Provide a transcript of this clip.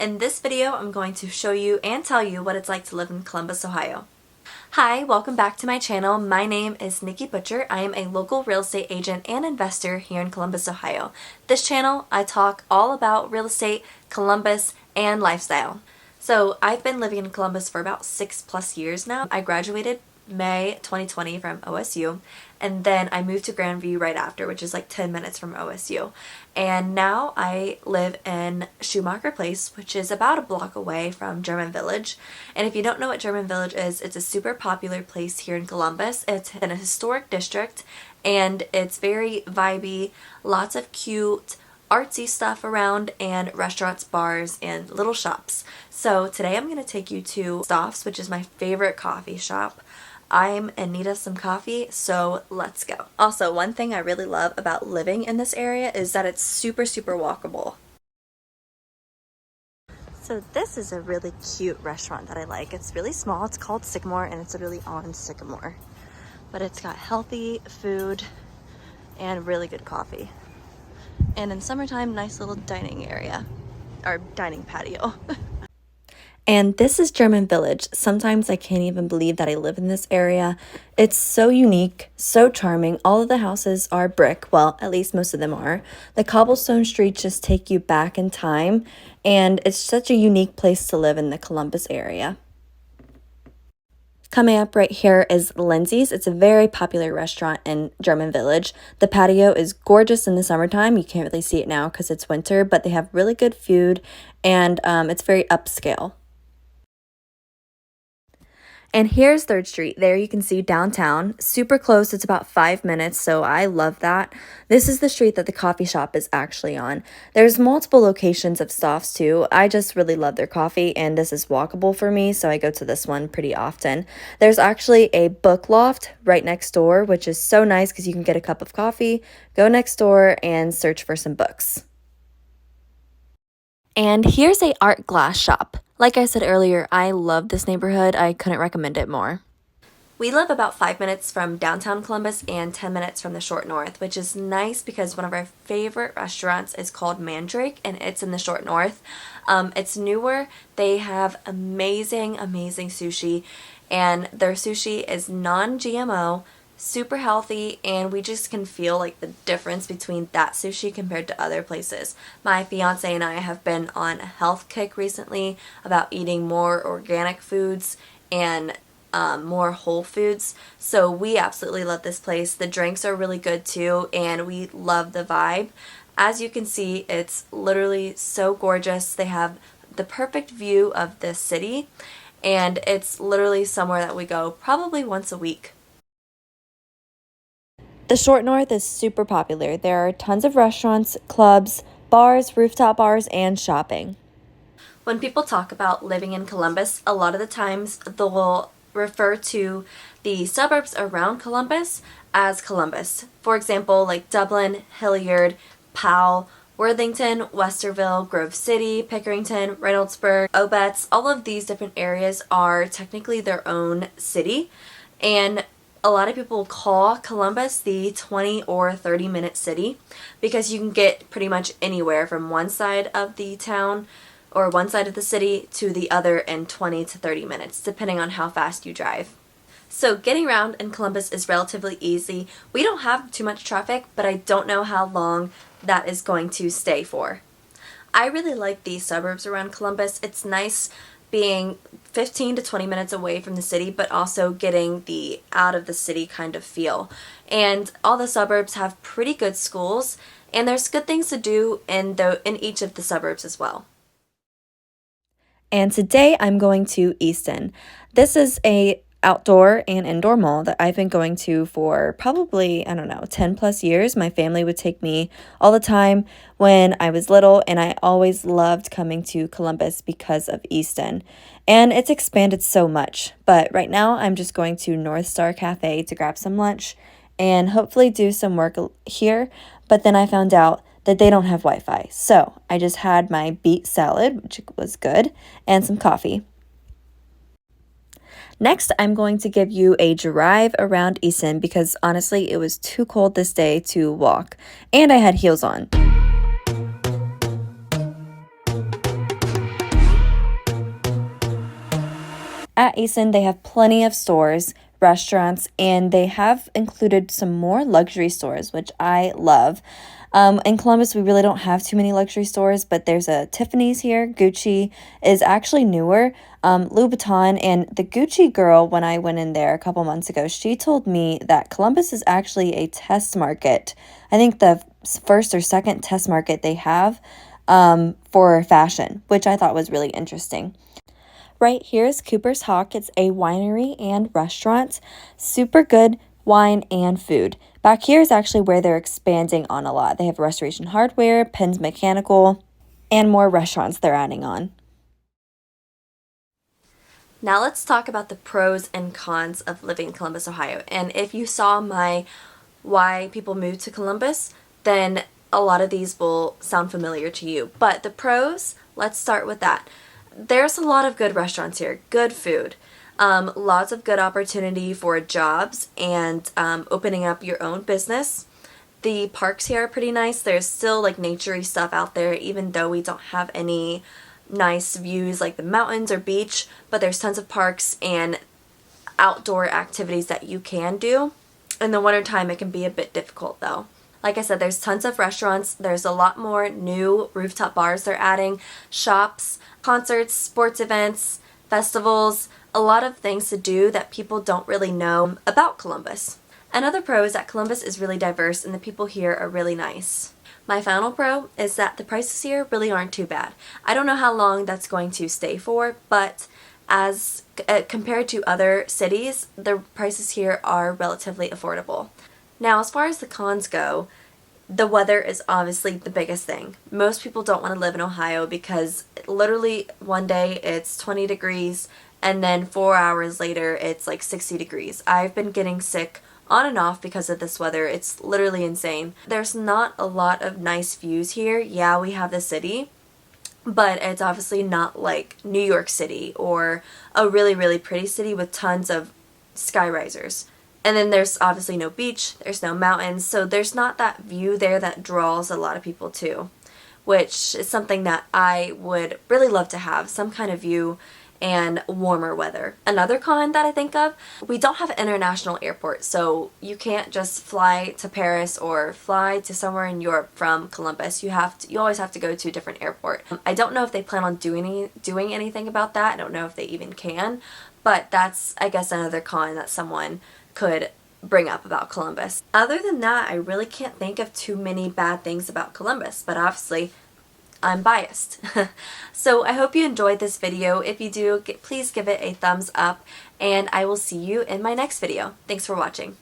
In this video, I'm going to show you and tell you what it's like to live in Columbus, Ohio. Hi, welcome back to my channel. My name is Nikki Butcher. I am a local real estate agent and investor here in Columbus, Ohio. This channel, I talk all about real estate, Columbus, and lifestyle. So I've been living in Columbus for about 6+ years now. I graduated May 2020 from OSU, and then I moved to Grandview right after, which is like 10 minutes from OSU. And now I live in Schumacher Place, which is about a block away from German Village. And if you don't know what German Village is, it's a super popular place here in Columbus. It's in a historic district, and it's very vibey, lots of cute artsy stuff around, and restaurants, bars, and little shops. So today I'm going to take you to Stauffs, which is my favorite coffee shop. I'm in need of some coffee, so let's go. Also, one thing I really love about living in this area is that it's super walkable. So this is a really cute restaurant that I like. It's really small. It's called Sycamore, and it's really on Sycamore. But it's got healthy food and really good coffee. And in summertime, nice little dining area, or dining patio. And this is German Village. Sometimes I can't even believe that I live in this area. It's so unique, so charming. All of the houses are brick. Well, at least most of them are. The cobblestone streets just take you back in time, and it's such a unique place to live in the Columbus area. Coming up right here is Lindsay's. It's a very popular restaurant in German Village. The patio is gorgeous in the summertime. You can't really see it now because it's winter, but they have really good food, and it's very upscale. And here's 3rd Street. There you can see downtown. Super close. It's about 5 minutes, so I love that. This is the street that the coffee shop is actually on. There's multiple locations of Stauffs too. I just really love their coffee, and this is walkable for me, so I go to this one pretty often. There's actually a book loft right next door, which is so nice because you can get a cup of coffee, go next door, and search for some books. And here's a art glass shop. Like I said earlier, I love this neighborhood. I couldn't recommend it more. We live about 5 minutes from downtown Columbus and 10 minutes from the short north, which is nice because one of our favorite restaurants is called Mandrake, and it's in the short north. It's newer. They have amazing sushi, and their sushi is non-GMO, super healthy, and we just can feel like the difference between that sushi compared to other places. My fiance and I have been on a health kick recently about eating more organic foods and more whole foods, so we absolutely love this place. The drinks are really good too, and we love the vibe. As you can see, it's literally so gorgeous. They have the perfect view of the city, and it's literally somewhere that we go probably once a week. The short north is super popular. There are tons of restaurants, clubs, bars, rooftop bars, and shopping. When people talk about living in Columbus, a lot of the times they'll refer to the suburbs around Columbus as Columbus. For example, like Dublin, Hilliard, Powell, Worthington, Westerville, Grove City, Pickerington, Reynoldsburg, Obetz. All of these different areas are technically their own city, and a lot of people call Columbus the 20 or 30-minute city because you can get pretty much anywhere from one side of the town or one side of the city to the other in 20 to 30 minutes, depending on how fast you drive. So getting around in Columbus is relatively easy. We don't have too much traffic, but I don't know how long that is going to stay for. I really like the suburbs around Columbus. It's nice being 15 to 20 minutes away from the city, but also getting the out of the city kind of feel. And all the suburbs have pretty good schools, and there's good things to do in each of the suburbs as well. And today I'm going to Easton. This is a outdoor and indoor mall that I've been going to for probably, 10+ years. My family would take me all the time when I was little, and I always loved coming to Columbus because of Easton. And it's expanded so much, but right now I'm just going to North Star Cafe to grab some lunch and hopefully do some work here, but then I found out that they don't have Wi-Fi. So I just had my beet salad, which was good, and some coffee. Next, I'm going to give you a drive around Easton because honestly, it was too cold this day to walk, and I had heels on. At Easton, they have plenty of stores, restaurants, and they have included some more luxury stores, which I love. In Columbus, we really don't have too many luxury stores, but there's a Tiffany's here. Gucci is actually newer. Louis Vuitton, and the Gucci girl, when I went in there a couple months ago, she told me that Columbus is actually a test market. I think the first or second test market they have for fashion, which I thought was really interesting. Right here is Cooper's Hawk. It's a winery and restaurant. Super good wine and food. Back here is actually where they're expanding on a lot. They have Restoration Hardware, Penn's Mechanical, and more restaurants they're adding on. Now let's talk about the pros and cons of living in Columbus, Ohio. And if you saw my why people move to Columbus, then a lot of these will sound familiar to you. But the pros, let's start with that. There's a lot of good restaurants here, good food, lots of good opportunity for jobs and opening up your own business. The parks here are pretty nice. There's still like naturey stuff out there, even though we don't have any nice views like the mountains or beach, but there's tons of parks and outdoor activities that you can do. In the wintertime, it can be a bit difficult though. Like I said, there's tons of restaurants. There's a lot more new rooftop bars they're adding, shops, concerts, sports events, festivals, a lot of things to do that people don't really know about Columbus. Another pro is that Columbus is really diverse and the people here are really nice. My final pro is that the prices here really aren't too bad. I don't know how long that's going to stay for, but as compared to other cities, the prices here are relatively affordable. Now, as far as the cons go, the weather is obviously the biggest thing. Most people don't want to live in Ohio because literally one day it's 20 degrees and then 4 hours later it's like 60 degrees. I've been getting sick on and off because of this weather. It's literally insane. There's not a lot of nice views here. Yeah, we have the city, but it's obviously not like New York City or a really, really pretty city with tons of skyrisers. And then there's obviously no beach, there's no mountains, so there's not that view there that draws a lot of people too, which is something that I would really love to have, some kind of view and warmer weather. Another con that I think of, we don't have an international airport, so you can't just fly to Paris or fly to somewhere in Europe from Columbus. You always have to go to a different airport. I don't know if they plan on doing anything about that. I don't know if they even can, but that's, I guess, another con that someone could bring up about Columbus. Other than that, I really can't think of too many bad things about Columbus, but obviously I'm biased. So I hope you enjoyed this video. If you do, please give it a thumbs up, and I will see you in my next video. Thanks for watching.